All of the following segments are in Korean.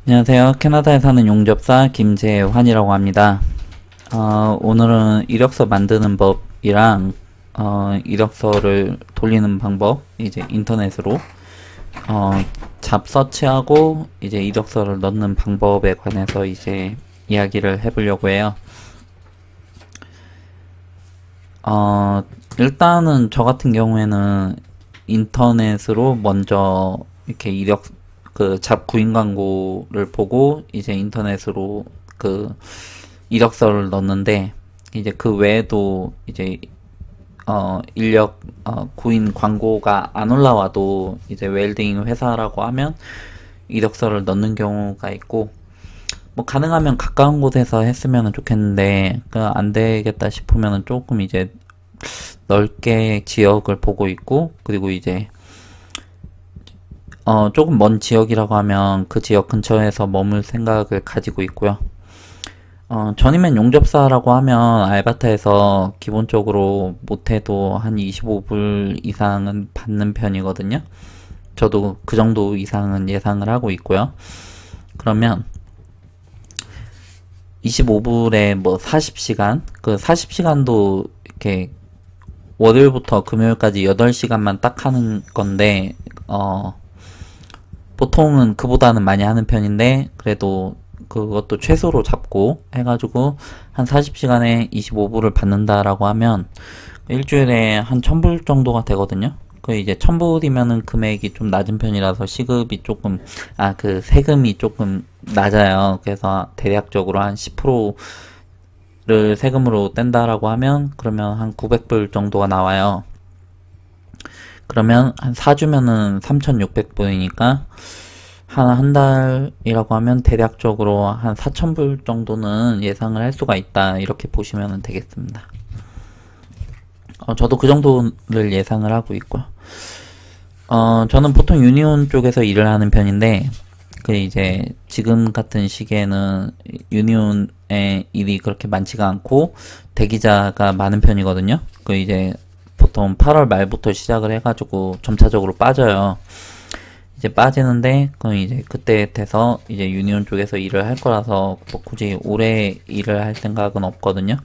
안녕하세요. 캐나다에 사는 용접사 김재환이라고 합니다. 오늘은 이력서 만드는 법이랑 이력서를 돌리는 방법, 이제 인터넷으로 잡 서치하고 이제 이력서를 넣는 방법에 관해서 이제 이야기를 해보려고 해요. 일단은 저 같은 경우에는 인터넷으로 먼저 이렇게 잡 구인 광고를 보고 이제 인터넷으로 그 이력서를 넣는데, 이제 그 외에도 이제 인력 구인 광고가 안 올라와도 이제 웰딩 회사라고 하면 이력서를 넣는 경우가 있고, 뭐 가능하면 가까운 곳에서 했으면 좋겠는데 그 안 되겠다 싶으면 조금 이제 넓게 지역을 보고 있고, 그리고 이제 조금 먼 지역이라고 하면 그 지역 근처에서 머물 생각을 가지고 있고요. 전이면 용접사라고 하면 알바타에서 기본적으로 못해도 한 25불 이상은 받는 편이거든요. 저도 그 정도 이상은 예상을 하고 있고요. 그러면 25불에 뭐 40시간, 그 40시간도 이렇게 월요일부터 금요일까지 8시간만 딱 하는 건데, 보통은 그보다는 많이 하는 편인데, 그래도 그것도 최소로 잡고 해가지고 한 40시간에 25불을 받는다라고 하면 일주일에 한 1000불 정도가 되거든요. 그 이제 1000불이면은 금액이 좀 낮은 편이라서 시급이 조금, 그 세금이 조금 낮아요. 그래서 대략적으로 한 10%를 세금으로 뗀다라고 하면 그러면 한 900불 정도가 나와요. 그러면 한 4주면은 3600불이니까 한 달이라고 하면 대략적으로 한 4000불 정도는 예상을 할 수가 있다, 이렇게 보시면 되겠습니다. 저도 그 정도를 예상을 하고 있고요. 저는 보통 유니온 쪽에서 일을 하는 편인데, 그 이제 지금 같은 시기에는 유니온의 일이 그렇게 많지가 않고 대기자가 많은 편이거든요. 그 이제 보통 8월 말부터 시작을 해가지고 점차적으로 빠져요. 이제 빠지는데, 그럼 이제 그때 돼서 이제 유니온 쪽에서 일을 할 거라서 뭐 굳이 오래 일을 할 생각은 없거든요.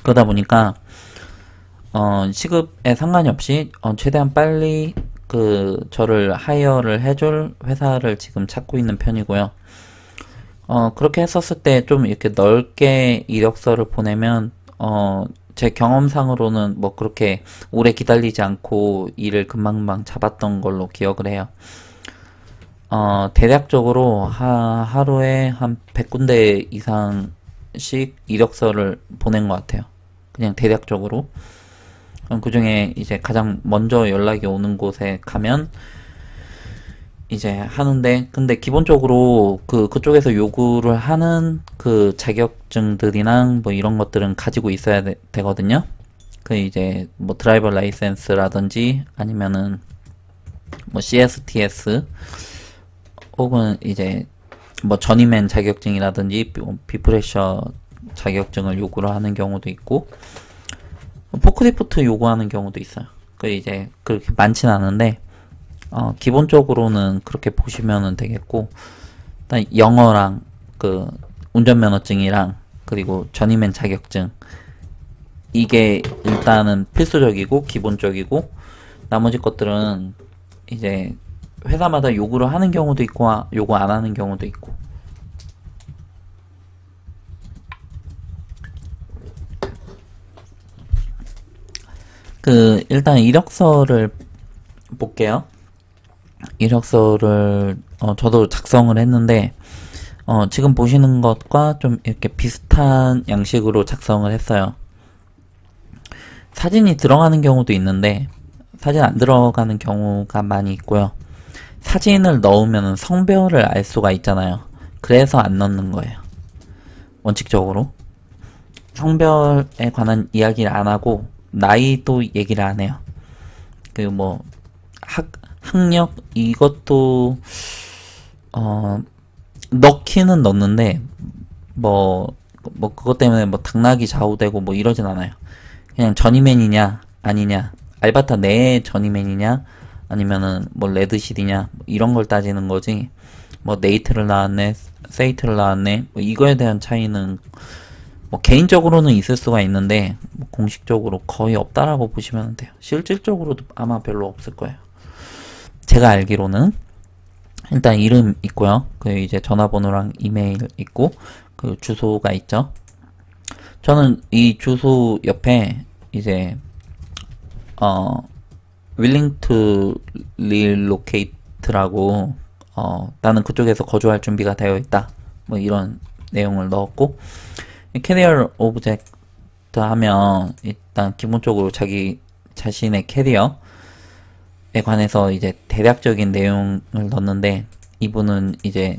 그러다 보니까 시급에 상관이 없이 최대한 빨리 저를 하이어를 해줄 회사를 지금 찾고 있는 편이고요. 그렇게 했었을 때 좀 이렇게 넓게 이력서를 보내면 제 경험상으로는 뭐 그렇게 오래 기다리지 않고 일을 금방금방 잡았던 걸로 기억을 해요. 대략적으로 하루에 한 100군데 이상씩 이력서를 보낸 것 같아요. 그냥 대략적으로. 그 중에 이제 가장 먼저 연락이 오는 곳에 가면 이제 하는데, 근데 기본적으로 그쪽에서 요구를 하는 그 자격증들이랑 뭐 이런 것들은 가지고 있어야 되거든요. 그 이제 뭐 드라이버 라이센스라든지 아니면은 뭐 CSTS, 혹은 이제 뭐 저니맨 자격증이라든지 비프레셔 자격증을 요구를 하는 경우도 있고, 포크리프트 요구하는 경우도 있어요. 그 이제 그렇게 많진 않은데 기본적으로는 그렇게 보시면 되겠고, 일단 영어랑 그 운전면허증이랑 그리고 저니맨 자격증, 이게 일단은 필수적이고 기본적이고, 나머지 것들은 이제 회사마다 요구를 하는 경우도 있고 요구 안 하는 경우도 있고. 일단 이력서를 볼게요. 이력서를 저도 작성을 했는데 지금 보시는 것과 좀 이렇게 비슷한 양식으로 작성을 했어요. 사진이 들어가는 경우도 있는데 사진 안 들어가는 경우가 많이 있고요. 사진을 넣으면 성별을 알 수가 있잖아요. 그래서 안 넣는 거예요. 원칙적으로 성별에 관한 이야기를 안 하고 나이도 얘기를 안 해요. 그 뭐 학력 이것도 넣기는 넣는데 뭐 그것 때문에 뭐 당락이 좌우되고 뭐 이러진 않아요. 그냥 저니맨이냐 아니냐, 알바타 내의 저니맨이냐 아니면은 뭐 레드실이냐 뭐 이런 걸 따지는 거지. 뭐 네이트를 나왔네, 세이트를 나왔네, 뭐 이거에 대한 차이는 뭐 개인적으로는 있을 수가 있는데 뭐 공식적으로 거의 없다라고 보시면 돼요. 실질적으로도 아마 별로 없을 거예요. 제가 알기로는 일단 이름 있고요. 그 이제 전화번호랑 이메일 있고 그 주소가 있죠. 저는 이 주소 옆에 이제 willing to relocate라고 나는 그쪽에서 거주할 준비가 되어 있다. 뭐 이런 내용을 넣었고 캐리어 오브젝트 하면 일단 기본적으로 자기 자신의 캐리어에 관해서 이제 대략적인 내용을 넣는데 이분은 이제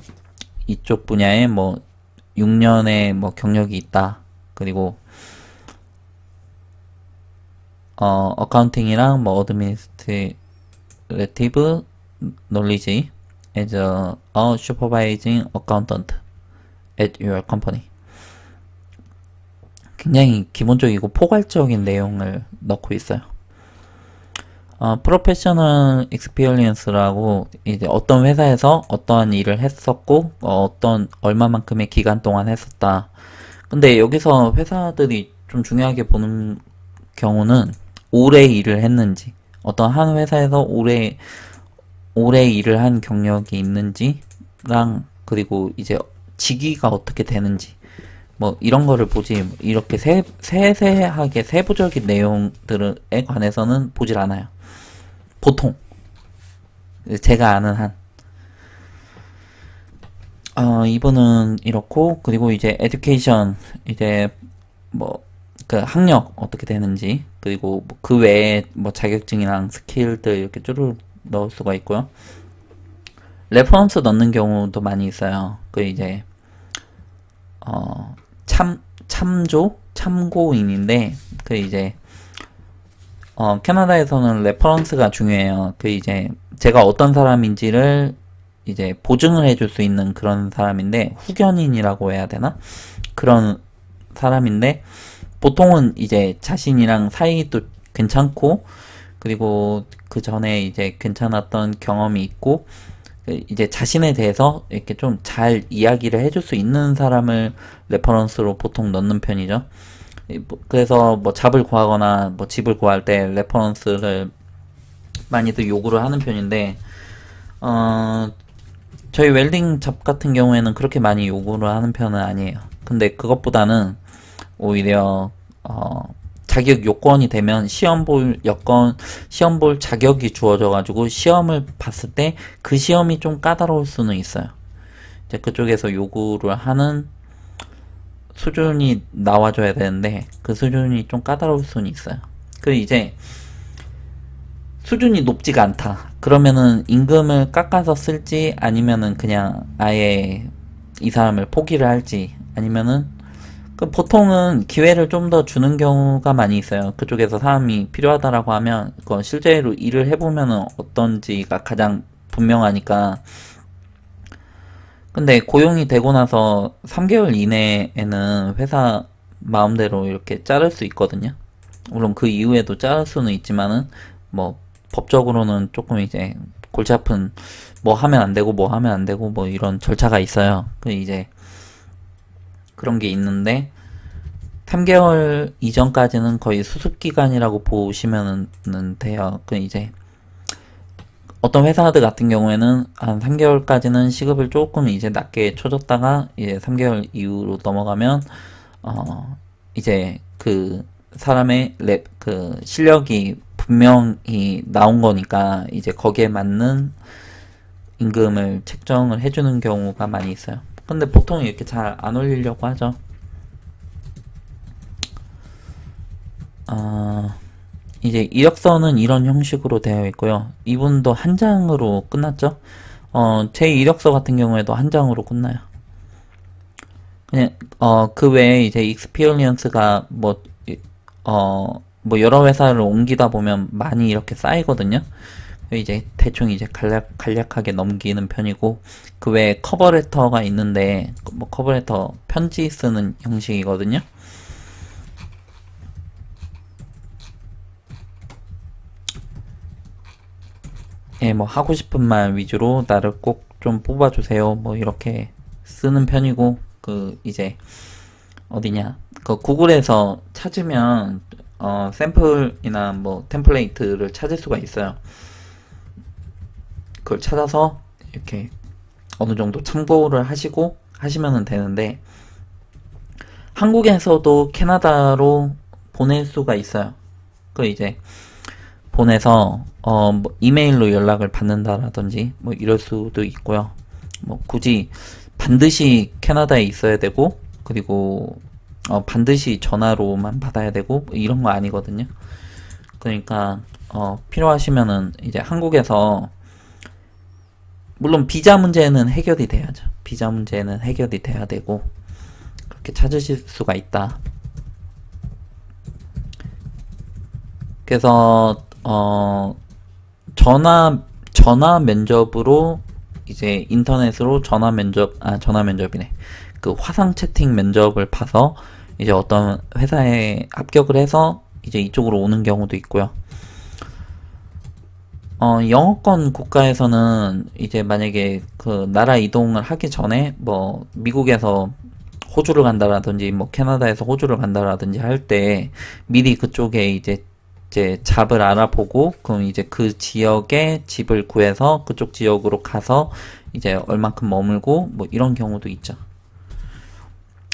이쪽 분야에 뭐 6년의 뭐 경력이 있다. 그리고 어카운팅이랑 뭐 어드미니스트레이티브 knowledge as a supervising accountant at your company. 굉장히 기본적이고 포괄적인 내용을 넣고 있어요. 프로페셔널 익스피리언스라고 이제 어떤 회사에서 어떠한 일을 했었고 어떤 얼마만큼의 기간 동안 했었다. 근데 여기서 회사들이 좀 중요하게 보는 경우는 오래 일을 했는지, 어떤 한 회사에서 오래 일을 한 경력이 있는지랑 그리고 이제 직위가 어떻게 되는지 뭐 이런 거를 보지 이렇게 세세하게 세부적인 내용들에 관해서는 보질 않아요. 보통 제가 아는 한 이분은 이렇고 그리고 이제 에듀케이션 이제 뭐 그 학력 어떻게 되는지 그리고 그 외에 뭐 자격증이랑 스킬들 이렇게 쭈르륵 넣을 수가 있고요. 레퍼런스 넣는 경우도 많이 있어요. 그 이제 참고인인데 그 이제 캐나다에서는 레퍼런스가 중요해요. 그 이제 제가 어떤 사람인지를 이제 보증을 해줄 수 있는 그런 사람인데 후견인이라고 해야 되나? 그런 사람인데 보통은 이제 자신이랑 사이도 괜찮고 그리고 그 전에 이제 괜찮았던 경험이 있고 이제 자신에 대해서 이렇게 좀 잘 이야기를 해줄 수 있는 사람을 레퍼런스로 보통 넣는 편이죠. 그래서 뭐 잡을 구하거나 뭐 집을 구할 때 레퍼런스를 많이들 요구를 하는 편인데 저희 웰딩 잡 같은 경우에는 그렇게 많이 요구를 하는 편은 아니에요. 근데 그것보다는 오히려 자격 요건이 되면 시험 볼 자격이 주어져 가지고 시험을 봤을 때 그 시험이 좀 까다로울 수는 있어요. 이제 그쪽에서 요구를 하는 수준이 나와줘야 되는데 그 수준이 좀 까다로울 수는 있어요. 그 이제 수준이 높지가 않다. 그러면은 임금을 깎아서 쓸지 아니면은 그냥 아예 이 사람을 포기를 할지 아니면은 그 보통은 기회를 좀 더 주는 경우가 많이 있어요. 그쪽에서 사람이 필요하다라고 하면 그 실제로 일을 해보면은 어떤지가 가장 분명하니까. 근데 고용이 되고 나서 3개월 이내에는 회사 마음대로 이렇게 자를 수 있거든요. 물론 그 이후에도 자를 수는 있지만은 뭐 법적으로는 조금 이제 골치 아픈 뭐 하면 안 되고 뭐 하면 안 되고 뭐 이런 절차가 있어요. 그 이제 그런 게 있는데 3개월 이전까지는 거의 수습기간이라고 보시면 돼요. 그 이제 어떤 회사들 같은 경우에는 한 3개월까지는 시급을 조금 이제 낮게 쳐줬다가 이제 3개월 이후로 넘어가면 이제 그 사람의 그 실력이 분명히 나온 거니까 이제 거기에 맞는 임금을 책정을 해주는 경우가 많이 있어요. 근데 보통 이렇게 잘 안 올리려고 하죠. 이제 이력서는 이런 형식으로 되어 있고요. 이분도 한 장으로 끝났죠. 제 이력서 같은 경우에도 한 장으로 끝나요. 그냥 그 외에 이제 익스피리언스가 뭐 여러 회사를 옮기다 보면 많이 이렇게 쌓이거든요. 이제 대충 이제 간략하게 넘기는 편이고 그 외에 커버레터가 있는데 뭐 커버레터 편지 쓰는 형식이거든요. 뭐 하고 싶은 말 위주로 나를 꼭 좀 뽑아주세요. 뭐 이렇게 쓰는 편이고, 그 이제 어디냐, 그 구글에서 찾으면 샘플이나 뭐 템플레이트를 찾을 수가 있어요. 그걸 찾아서 이렇게 어느 정도 참고를 하시고 하시면 되는데, 한국에서도 캐나다로 보낼 수가 있어요. 그 이제 보내서 뭐 이메일로 연락을 받는다라든지 뭐 이럴 수도 있고요. 뭐 굳이 반드시 캐나다에 있어야 되고, 그리고 반드시 전화로만 받아야 되고 뭐 이런 거 아니거든요. 그러니까 필요하시면은 이제 한국에서, 물론 비자 문제는 해결이 돼야죠. 비자 문제는 해결이 돼야 되고 그렇게 찾으실 수가 있다. 그래서 전화 면접으로, 이제 인터넷으로 전화 면접이네. 그 화상 채팅 면접을 봐서 이제 어떤 회사에 합격을 해서 이제 이쪽으로 오는 경우도 있고요. 영어권 국가에서는 이제 만약에 그 나라 이동을 하기 전에 뭐 미국에서 호주를 간다라든지 뭐 캐나다에서 호주를 간다라든지 할 때 미리 그쪽에 이제 잡을 알아보고, 그럼 이제 그 지역에 집을 구해서 그쪽 지역으로 가서 이제 얼만큼 머물고 뭐 이런 경우도 있죠.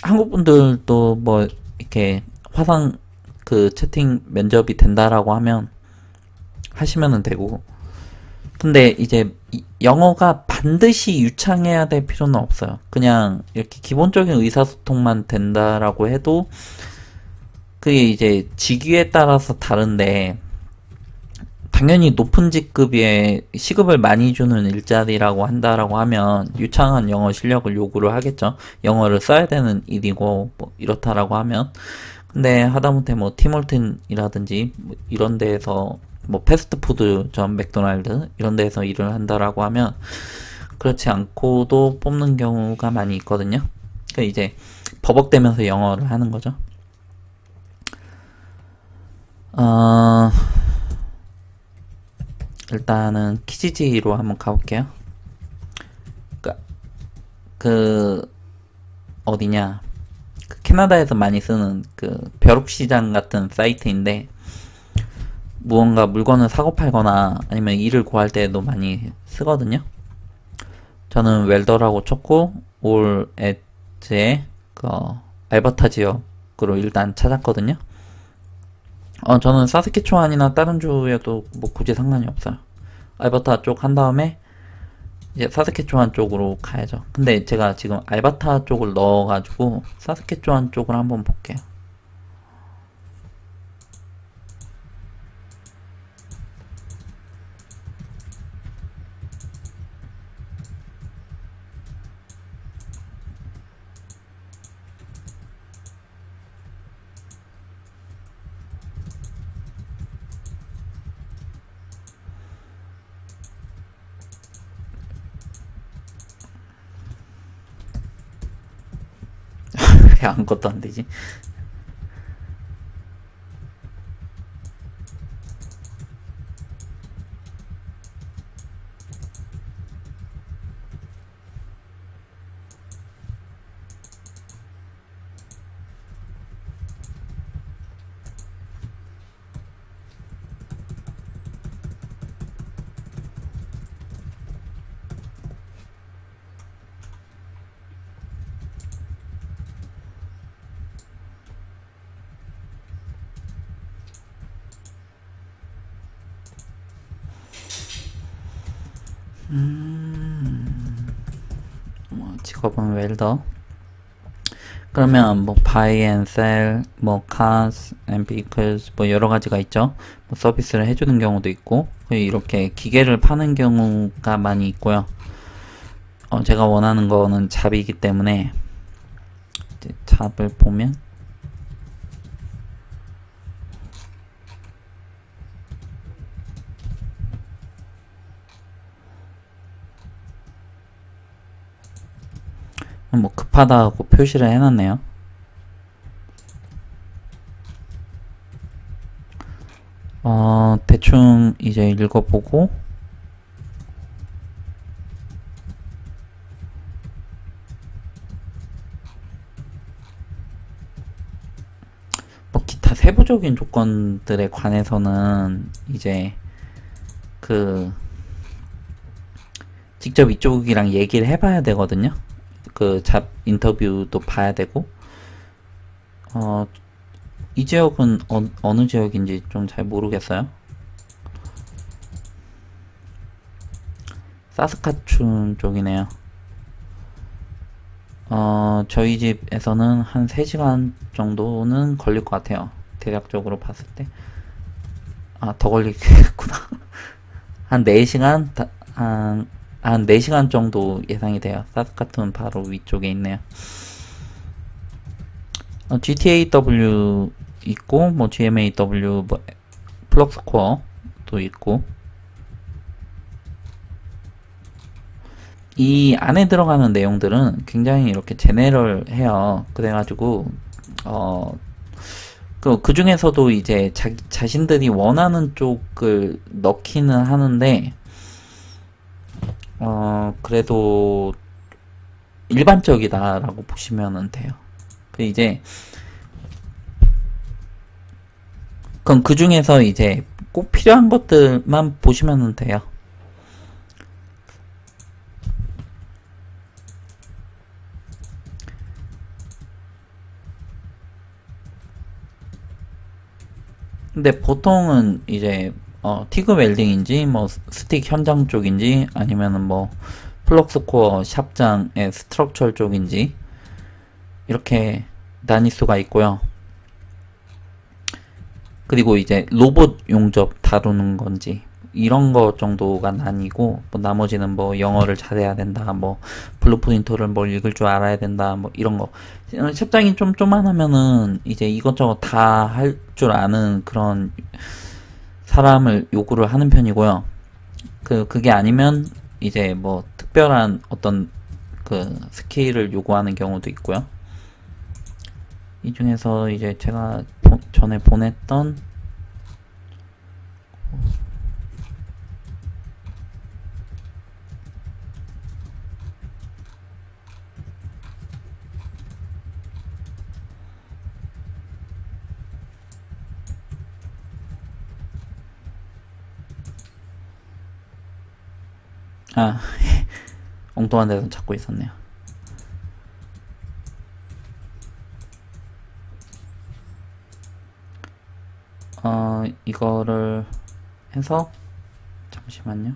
한국 분들도 뭐 이렇게 화상 그 채팅 면접이 된다라고 하면 하시면은 되고, 근데 이제 영어가 반드시 유창해야 될 필요는 없어요. 그냥 이렇게 기본적인 의사소통만 된다라고 해도, 그게 이제 직위에 따라서 다른데, 당연히 높은 직급에 시급을 많이 주는 일자리라고 한다라고 하면 유창한 영어 실력을 요구를 하겠죠. 영어를 써야 되는 일이고 뭐 이렇다라고 하면. 근데 하다못해 뭐 티몰튼이라든지 뭐 이런 데에서, 뭐 패스트푸드점 맥도날드 이런 데에서 일을 한다라고 하면 그렇지 않고도 뽑는 경우가 많이 있거든요. 그러니까 이제 버벅대면서 영어를 하는 거죠. 일단은 키지지로 한번 가볼게요. 그 어디냐, 그 캐나다에서 많이 쓰는 그 벼룩시장 같은 사이트인데, 무언가 물건을 사고 팔거나 아니면 일을 구할 때도 많이 쓰거든요. 저는 웰더라고 쳤고 올 엣지의 그 알버타 지역으로 일단 찾았거든요. 저는 사스키초안이나 다른 주에도 뭐 굳이 상관이 없어요. 알버타 쪽 한 다음에 이제 사스키초안 쪽으로 가야죠. 근데 제가 지금 알버타 쪽을 넣어가지고 사스키초안 쪽을 한번 볼게요. 왜 아무것도 안 되지? 뭐 직업은 웰더. 그러면 뭐 buy and sell, 뭐 cars and vehicles, 뭐 여러 가지가 있죠. 뭐 서비스를 해주는 경우도 있고, 이렇게 기계를 파는 경우가 많이 있고요. 제가 원하는 거는 잡이기 때문에 이제 잡을 보면 뭐 급하다고 표시를 해놨네요. 대충 이제 읽어보고 세부적인 조건들에 관해서는 이제 그 직접 이쪽이랑 얘기를 해봐야 되거든요. 그 잡 인터뷰도 봐야 되고. 이 지역은 어느 지역인지 좀 잘 모르겠어요. 사스카춘 쪽이네요. 저희 집에서는 한 3시간 정도는 걸릴 것 같아요. 대략적으로 봤을 때. 더 걸리겠구나. 한 4시간? 한 4시간 정도 예상이 돼요. 사스카툰 바로 위쪽에 있네요. GTAW 있고, 뭐 GMAW, 뭐 플럭스코어도 있고. 이 안에 들어가는 내용들은 굉장히 이렇게 제네럴해요. 그래가지고 그 중에서도 이제 자신들이 원하는 쪽을 넣기는 하는데 그래도 일반적이다라고 보시면 돼요. 그 이제 그럼 그 중에서 이제 꼭 필요한 것들만 보시면 돼요. 근데 보통은 이제 티그 웰딩인지 뭐 스틱 현장 쪽인지 아니면은 뭐 플럭스코어 샵장의 스트럭처 쪽인지 이렇게 나뉠 수가 있고요. 그리고 이제 로봇 용접 다루는 건지 이런 거 정도가 나뉘고, 뭐 나머지는 뭐 영어를 잘해야 된다, 뭐 블루프린터를 뭘 읽을 줄 알아야 된다, 뭐 이런 거. 샵장이 좀 쪼만하면은 이제 이것저것 다 할 줄 아는 그런 사람을 요구를 하는 편이고요. 그게 아니면 이제 뭐 특별한 어떤 그 스킬을 요구하는 경우도 있고요. 이 중에서 이제 제가 전에 보냈던 엉뚱한 데서 찾고 있었네요. 이거를 해서 잠시만요.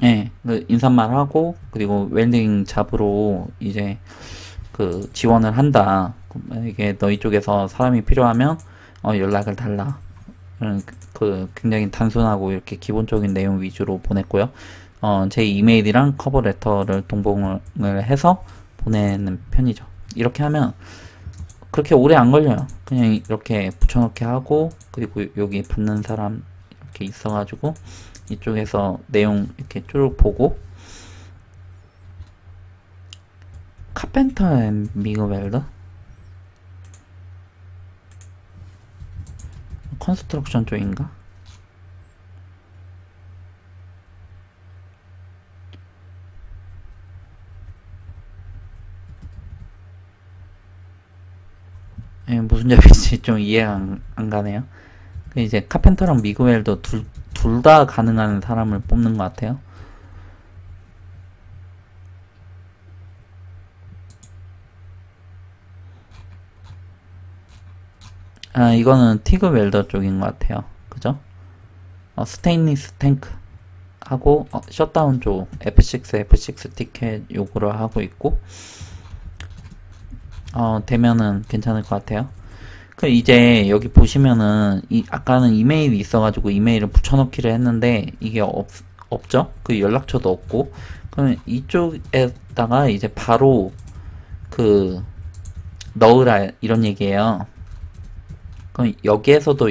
예, 그 인사말 하고, 그리고 웰딩 잡으로 이제 그 지원을 한다. 만약에 너희 쪽에서 사람이 필요하면 연락을 달라. 그 굉장히 단순하고 이렇게 기본적인 내용 위주로 보냈고요. 제 이메일이랑 커버 레터를 동봉을 해서 보내는 편이죠. 이렇게 하면 그렇게 오래 안 걸려요. 그냥 이렇게 붙여넣기 하고, 그리고 여기 받는 사람 이렇게 있어가지고 이쪽에서 내용 이렇게 쭉 보고, 카펜터 앤 미그웰더? 컨스트럭션 쪽인가? 예, 무슨 잡인지 좀 이해가 안 가네요. 이제 카펜터랑 미그웰더 둘 다 가능한 사람을 뽑는 것 같아요. 이거는 티그 웰더 쪽인 것 같아요. 그죠? 스테인리스 탱크 하고 셧다운 쪽 F6 티켓 요구를 하고 있고, 되면은 괜찮을 것 같아요. 그 이제 여기 보시면은 아까는 이메일이 있어가지고 이메일을 붙여넣기를 했는데 이게 없죠? 그 연락처도 없고. 그러면 이쪽에다가 이제 바로 그 넣으라 이런 얘기예요. 그럼 여기에서도